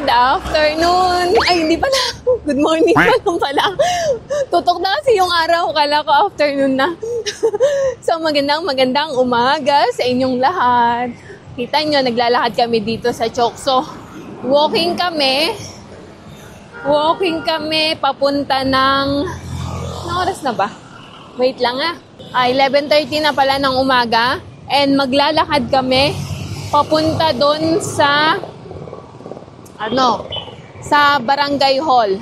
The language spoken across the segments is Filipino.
Good afternoon! Ay, hindi pala. Good morning pa lang pala. Tutok na kasi yung araw. Kala ko afternoon na. So, magandang umaga sa inyong lahat. Kita nyo, naglalakad kami dito sa Chokso. Walking kami papunta ng... Anong oras na ba? Wait lang 11:30 na pala ng umaga. And maglalakad kami papunta doon sa... sa Barangay Hall.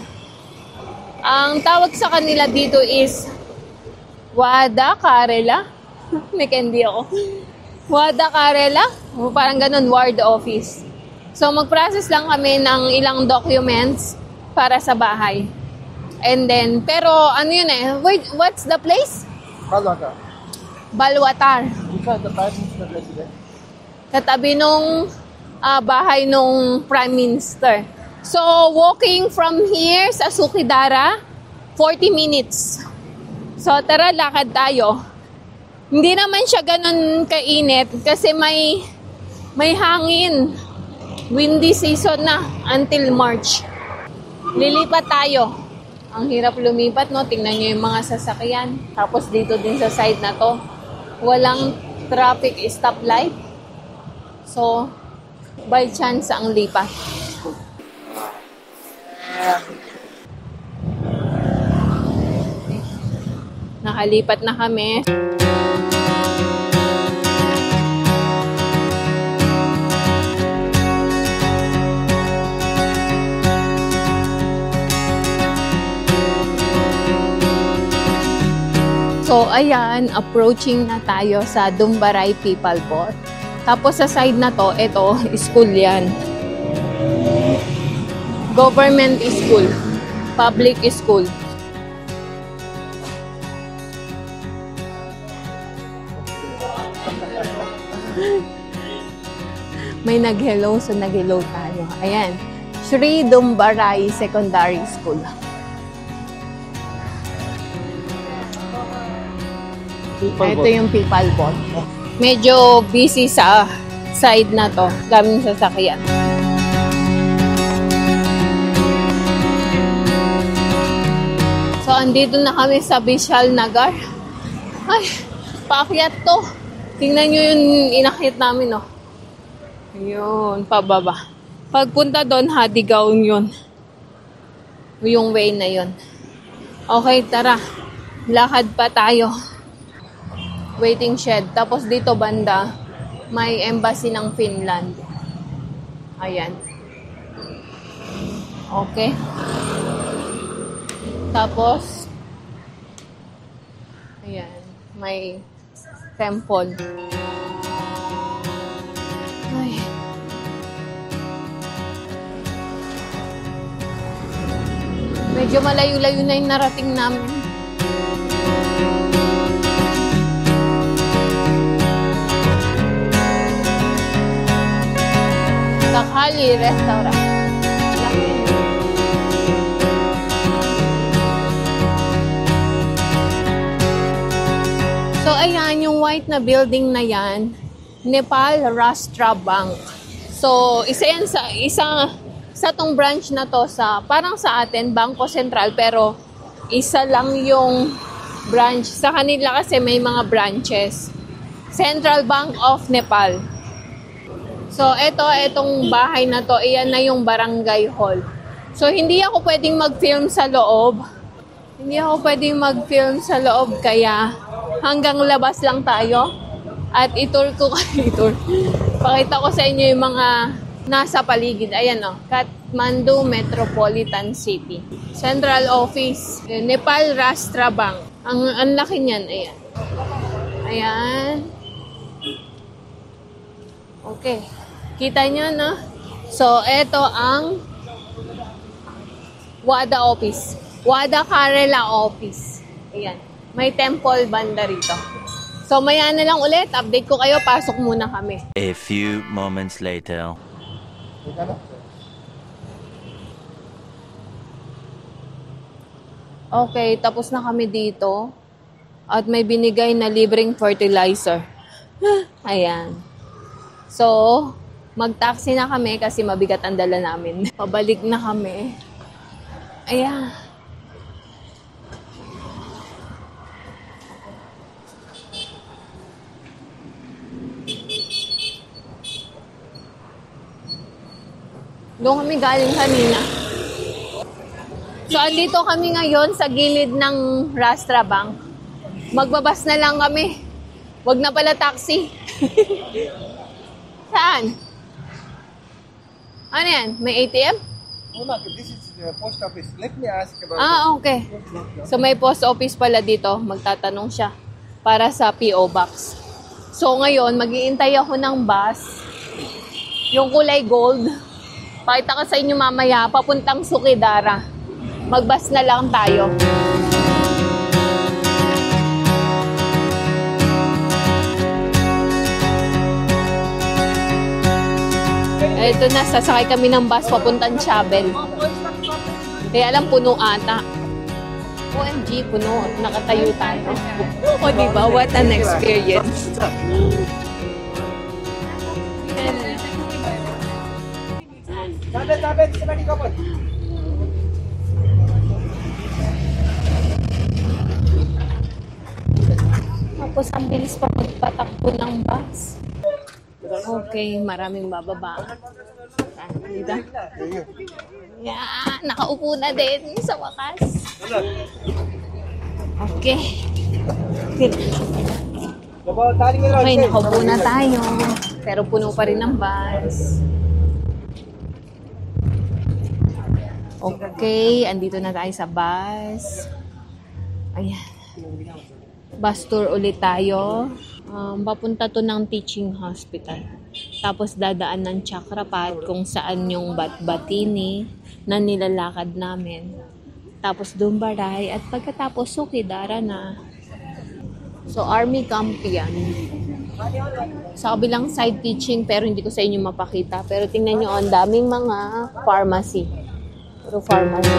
Ang tawag sa kanila dito is Wada Karela. May candy ako. Wada Karela. Parang ganun, ward office. So, mag-process lang kami ng ilang documents para sa bahay. And then, pero ano yun wait, what's the place? Balwatar. Balwatar. Katabi nung bahay nung Prime Minister. So, walking from here sa Sukidara, 40 minutes. So, tara, lakad tayo. Hindi naman siya ganun kainit kasi may hangin. Windy season na until March. Lilipat tayo. Ang hirap lumipat, no? Tingnan nyo yung mga sasakyan. Tapos dito din sa side na to, walang traffic stoplight. So, by chance ang lipat. Nakalipat na kami. So, ayan, approaching na tayo sa Dumbaray People Bot. Tapos sa side na to, ito, school yan. Government school. Public school. May nag-hello, so nag-hello tayo. Ayan. Sri Dumbaray Secondary School. Ito yung People Bot. Medyo busy sa side na to. Daming sasakyan. So, andito na kami sa Vishal Nagar. Ay, paakyat to. Tingnan nyo yung inakyat namin, no? Ayun, pababa. Pagpunta doon, Hadigaon yun. Yung way na yun. Okay, tara. Lakad pa tayo. Waiting shed. Tapos dito banda, may embassy ng Finland. Ayan. Okay. Tapos, ayan, may temple. Ay. Medyo malayo-layo na yung narating namin. Takhali Restaurant. So, ayan, yung white na building na yan, Nepal Rashtra Bank. So, isa tong branch na to parang sa atin, Bangko Sentral, pero isa lang yung branch. Sa kanila kasi may mga branches. Central Bank of Nepal. So, etong bahay na to, iyan na yung barangay hall. So, hindi ako pwedeng mag-film sa loob. Kaya hanggang labas lang tayo. At pakita ko sa inyo yung mga nasa paligid. Ayan Kathmandu Metropolitan City. Central Office, Nepal Rashtra Bank. Ang laki niyan, ayan. Ayan. Okay. Kita nyo, no? So, ito ang Wada Office. Wada Karela Office. Ayan. May temple banda rito. So, maya na lang ulit. Update ko kayo. Pasok muna kami. A few moments later. Okay, tapos na kami dito. At may binigay na libreng fertilizer. Ayan. So, Mag-taxi na kami kasi mabigat ang dala namin. Pabalik na kami. Ayan. Doon kami galing kanina. So, andito kami ngayon sa gilid ng Rastra Bank. Magbabas na lang kami. Wag na pala taxi. Saan? Ano yan? May ATM? No, this is the post office. Let me ask about Okay. So, may post office pala dito. Magtatanong siya para sa PO Box. So, ngayon, mag-iintay ako ng bus. Yung kulay gold. Pakita ko sa inyo mamaya, papuntang Sukidara. Mag-bus na lang tayo. Ito na, sasakay kami ng bus papuntang Chabel. Kaya alam, puno ata. OMG, puno. Nakatayo tayo. O, diba? What an experience. Tapos, ang bilis pa magpatakbo ng bus. Okay, maraming bababa. Dito. Yan, nakaupo na din sa wakas. Okay. Okay, nakaupo na tayo. Pero puno pa rin ang bus. Okay, andito na tayo sa bus. Ayan. Bus tour ulit tayo. Papunta to ng teaching hospital. Tapos dadaan ng Chakrapat kung saan yung Batbatini na nilalakad namin. Tapos Dumbaray at pagkatapos Sukidara na. So Army Camp yan. Sa kabilang side teaching pero hindi ko sa inyo mapakita. Pero tingnan nyo, ang daming mga pharmacy. Puro pharmacy.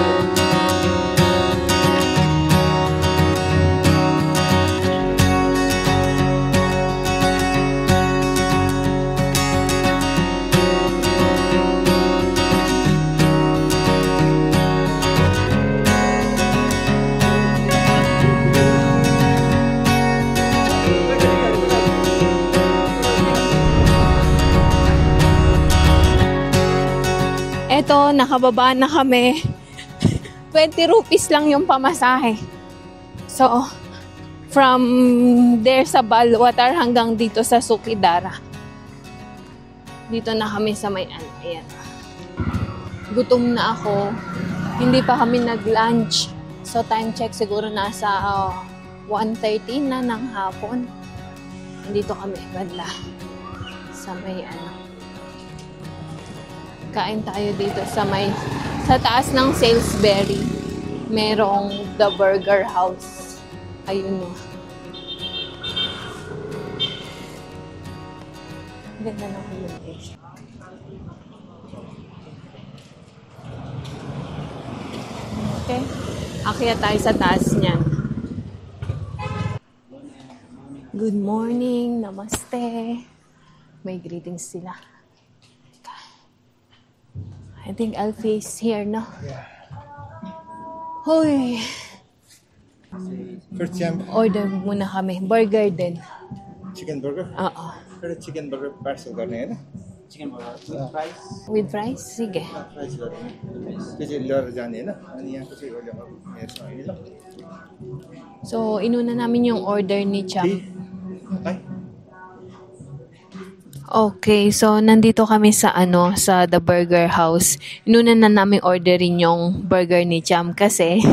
Eto, nakababa na kami. 20 rupees lang yung pamasahe. So, from there sa Balwatar hanggang dito sa Sukidara. Dito na kami sa may ano. Ayan. Gutom na ako. Hindi pa kami nag-lunch. So, time check siguro nasa 1:30 na ng hapon. Nandito kami banda sa may ano. Kain tayo dito sa taas ng Salisbury. Merong The Burger House. Ayun o. Ganda ng location. Okay. Akyat tayo sa taas niyan. Good morning. Namaste. May greetings sila. I think I'll face here, no? Yeah. Hoy! First time, Order muna kami. Burger din. chicken burger. Oo. Pero chicken burger parcel करने हैं ना? Chicken burger with fries With fries? Sige. Price करने हैं. किसी लड़ जाने हैं ना? अनि यहाँ कुछ और जगह मेरे सामने ना? So, inuna namin yung order ni Cham. Ay, Okay, so nandito kami sa sa The Burger House. Inuna na namin orderin yung burger ni Cham kasi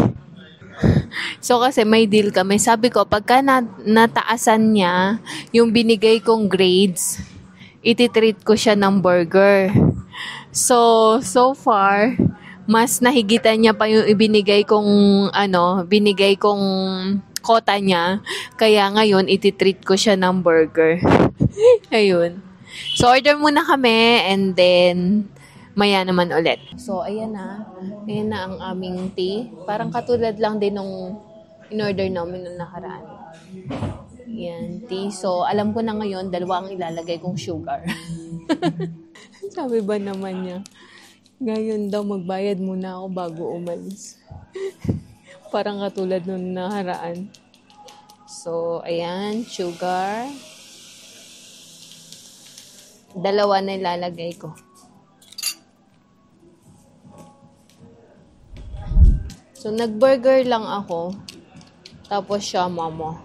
kasi may deal kami. Sabi ko, pagka nataasan niya yung binigay kong grades, ititreat ko siya ng burger. So far, mas nahigitan niya pa yung binigay kong quota niya. Kaya ngayon, ititreat ko siya ng burger. Ayun. So, order muna kami and then maya naman ulit. So, ayan na. Ayan na ang aming tea. Parang katulad lang din nung in-order namin nung nakaraan. Ayan, tea. So, alam ko na ngayon, 2 ang ilalagay kong sugar. Sabi ba naman niya, ngayon daw magbayad muna ako bago umalis. Parang katulad nung naharaan. So, ayan, sugar. 2 na ilalagay ko. So, nag-burger lang ako. Tapos siya, mama.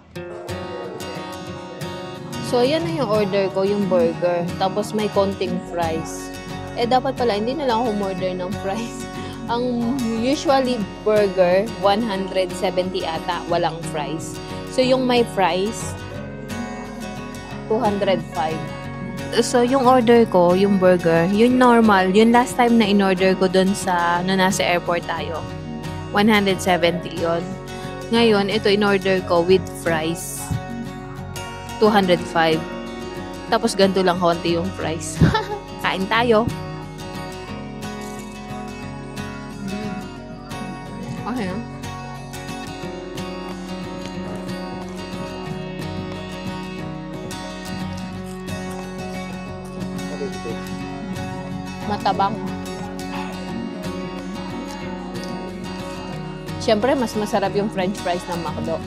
So, ayan na yung order ko, yung burger. Tapos may konting fries. Dapat pala, hindi na lang ako umorder ng fries. Ang usually burger, 170 ata, walang fries. So, yung may fries, 205. So, yung order ko, yung burger, yung normal, yung last time na in-order ko dun sa, nasa airport tayo, 170 yon. Ngayon, ito in-order ko with fries, 205. Tapos, ganito lang konti yung fries. Kain tayo. Okay na. Matabang. Siyempre, mas masarap yung french fries ng McDo.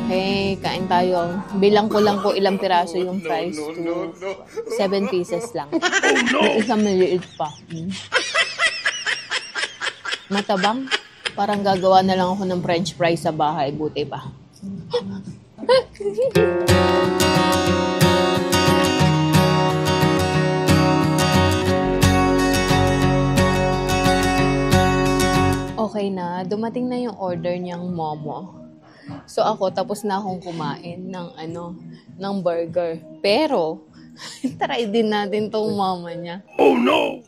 Okay, kain tayo. Bilang ko lang po ilang piraso yung fries. 7 pieces lang. May isang maliit pa. Matabang. Parang gagawa na lang ako ng french fries sa bahay. Buti pa. Okay na. Dumating na yung order niyang momo. So ako, tapos na akong kumain ng burger. Pero, try din natin tong mama niya. Oh no!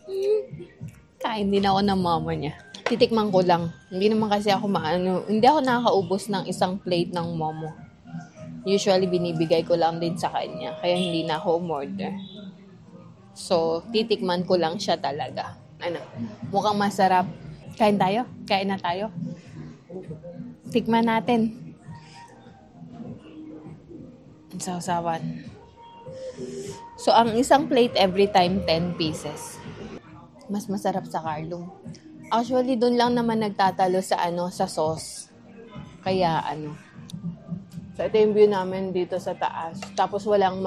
Kain din ako ng mama niya. Titikman ko lang. Hindi naman kasi ako hindi ako nakakaubos ng isang plate ng momo. Usually, binibigay ko lang din sa kanya. Kaya hindi na ako umorder. So, titikman ko lang siya talaga. Mukhang masarap. Kain tayo? Kain na tayo? Tikman natin. Sausawan. So, ang isang plate every time, 10 pieces. Mas masarap sa Carlong. Actually, doon lang naman nagtatalo sa sa sauce. Kaya So, ito yung view namin dito sa taas. Tapos walang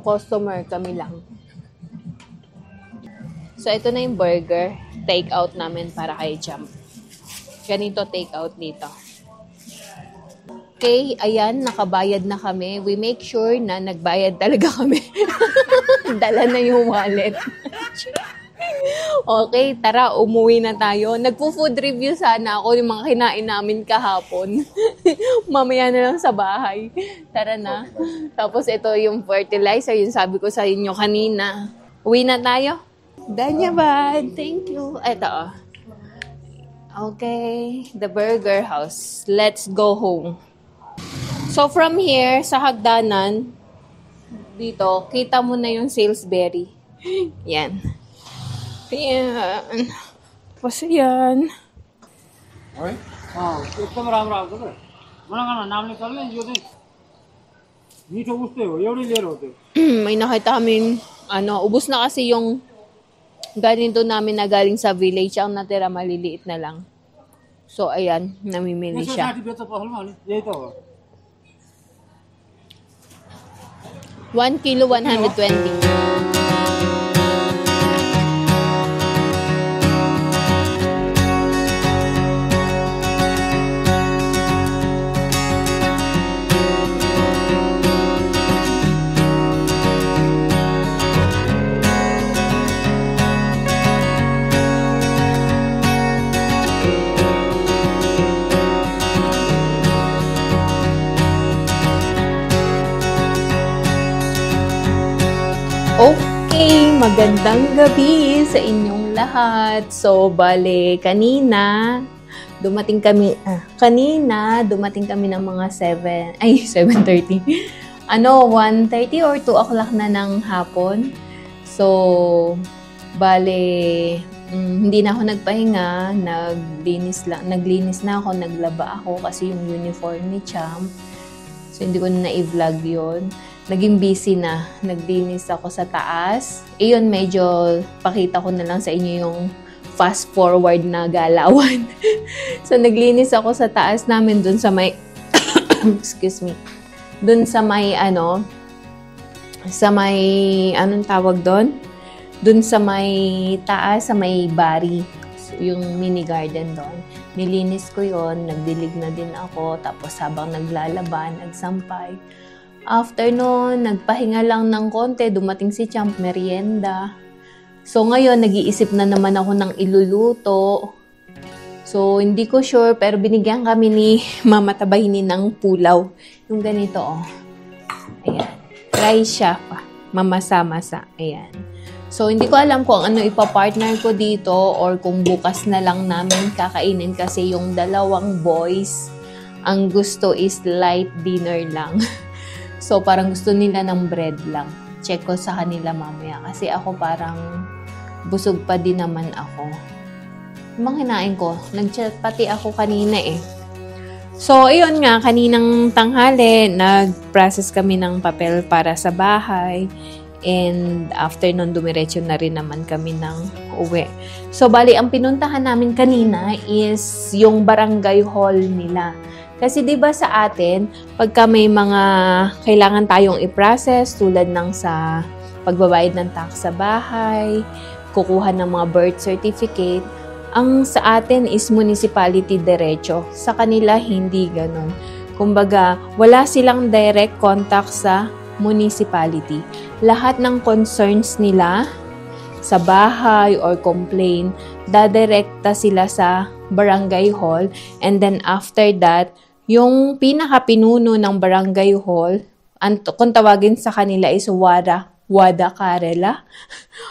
customer, kami lang. So, ito na yung burger. Take out namin para kay Jump. Ganito take out dito. Okay, ayan, nakabayad na kami. We make sure na nagbayad talaga kami. Dala na yung wallet. Okay, tara, umuwi na tayo. Nagpo-food review sana ako yung mga kinain namin kahapon. Mamaya na lang sa bahay. Tara na. Tapos ito yung fertilizer, yung sabi ko sa inyo kanina. Uwi na tayo. Danyabad. Thank you. Ito. Okay, the burger house. Let's go home. So from here, sa hagdanan, dito, kita mo na yung Salisbury. Yan. Ayan. Tapos yan. हाँ एकदम राम्रो आउँछ त मलाई नाम निकाल्ने यो चाहिँ मिठो उस्तै हो एउटै लिएर हो त्यो May nakita kami, ubos na kasi yung ganito namin na galing sa village. Ang natira, maliliit na lang. So, ayan, namimili siya. 160 बेच्छ पसलमा अनि यही त हो 1 kilo, 120. Okay, magandang gabi sa inyong lahat. So, bale, kanina dumating kami ng mga 7:30. 1:30 or 2 o'clock na ng hapon. So, bale, hindi na ako nagpahinga, naglinis na ako, naglaba ako kasi yung uniform ni Champ. So, hindi ko na i-vlog yun. Naging busy na. Naglinis ako sa taas. Iyon, medyo pakita ko na lang sa inyo yung fast forward na galawan. So, naglinis ako sa taas namin dun sa may excuse me. Dun sa may anong tawag doon? Dun sa may taas, sa may bari, yung mini garden doon. Nilinis ko yon, nagdilig na din ako, tapos habang naglalaba, nagsampay. After noon, nagpahinga lang ng konti, dumating si Champ, merienda. So ngayon, nag-iisip na naman ako ng iluluto. So, hindi ko sure, pero binigyan kami ni Mama Tabayini ng pulaw. Yung ganito, oh. Ayan. Rice siya pa. Mamasa-masa. Ayan. So, hindi ko alam kung ano ipapartner ko dito or kung bukas na lang namin kakainin kasi yung dalawang boys, ang gusto is light dinner lang. So, parang gusto nila ng bread lang. Check ko sa kanila mamaya kasi ako parang busog pa din naman ako. Mga kinain ko, nag-chat pati ako kanina eh. So, ayun nga, kaninang tanghali, nag-process kami ng papel para sa bahay. And after nun, dumiretso na rin naman kami ng uwi. So, bali, ang pinuntahan namin kanina is yung barangay hall nila. Kasi 'di ba sa atin, pagka may mga kailangan tayong i-process tulad ng sa pagbabayad ng tax sa bahay, kukuha ng mga birth certificate, ang sa atin is municipality diretso. Sa kanila hindi ganoon. Kumbaga, wala silang direct contact sa municipality. Lahat ng concerns nila sa bahay or complaint, dadirekta sila sa barangay hall, and then after that, yung pinaka-pinuno ng barangay hall, kung tawagin sa kanila is Wada Karela.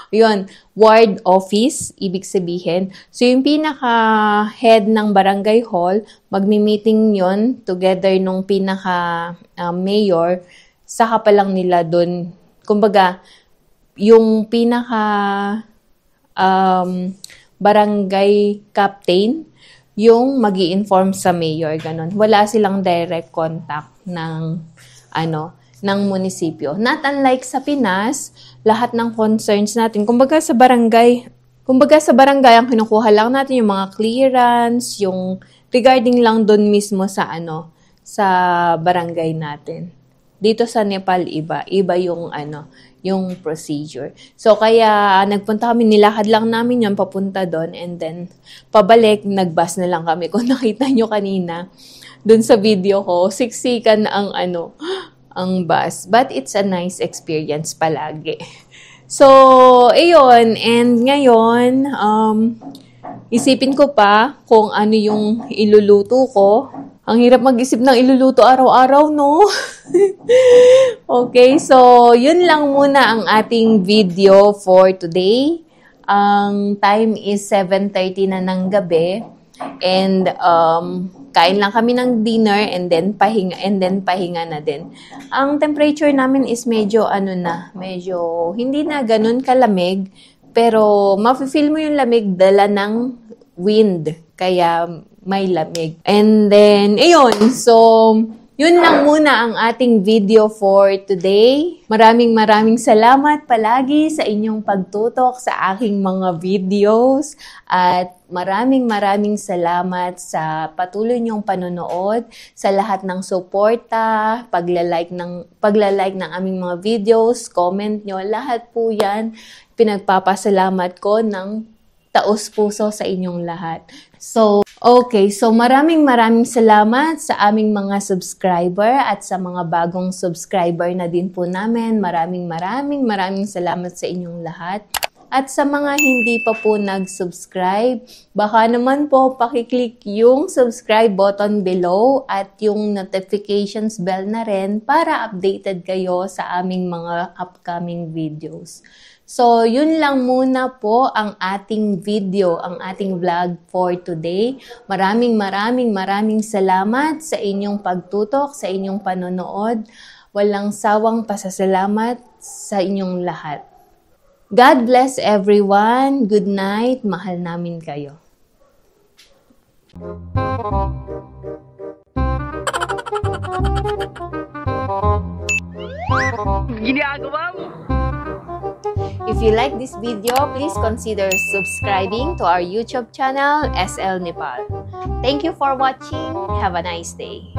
Yun, ward office, ibig sabihin. So, yung pinaka-head ng barangay hall, magmi-meeting yon together nung pinaka-mayor, saka pa lang nila dun. Kumbaga, yung pinaka-barangay captain, yung magi-inform sa mayor, ganun. Wala silang direct contact ng munisipyo. Not unlike sa Pinas, lahat ng concerns natin, kumbaga sa barangay, ang kinukuha lang natin yung mga clearance, yung regarding lang doon mismo sa sa barangay natin. Dito sa Nepal, iba yung procedure. So, kaya nagpunta kami, nilakad lang namin yun, papunta doon, and then, pabalik, nagbus na lang kami. Kung nakita nyo kanina, doon sa video ko, siksikan ang bus. But it's a nice experience palagi. So, ayun, and ngayon, isipin ko pa kung ano yung iluluto ko. Ang hirap mag-isip ng iluluto araw-araw, no? Okay, so yun lang muna ang ating video for today. Ang time is 7:30 na ng gabi. And kain lang kami ng dinner and then pahinga na din. Ang temperature namin is medyo medyo hindi na ganun kalamig, pero mafe-feel mo yung lamig dala ng wind. Kaya may lamig. And then, ayun. So, yun lang muna ang ating video for today. Maraming salamat palagi sa inyong pagtutok sa aking mga videos. At maraming salamat sa patuloy niyong panonood, sa lahat ng suporta, pagla-like ng aming mga videos, comment nyo, lahat po yan. Pinagpapasalamat ko ng taos-puso sa inyong lahat. So, okay. So, maraming salamat sa aming mga subscriber at sa mga bagong subscriber na din po namin. Maraming salamat sa inyong lahat. At sa mga hindi pa po nag-subscribe, baka naman po pakiclick yung subscribe button below at yung notifications bell na rin para updated kayo sa aming mga upcoming videos. So, yun lang muna po ang ating video, ang ating vlog for today. Maraming salamat sa inyong pagtutok, sa inyong panonood. Walang sawang pasasalamat sa inyong lahat. God bless everyone. Good night. Mahal namin kayo. If you like this video, please consider subscribing to our YouTube channel, SL Nepal. Thank you for watching. Have a nice day.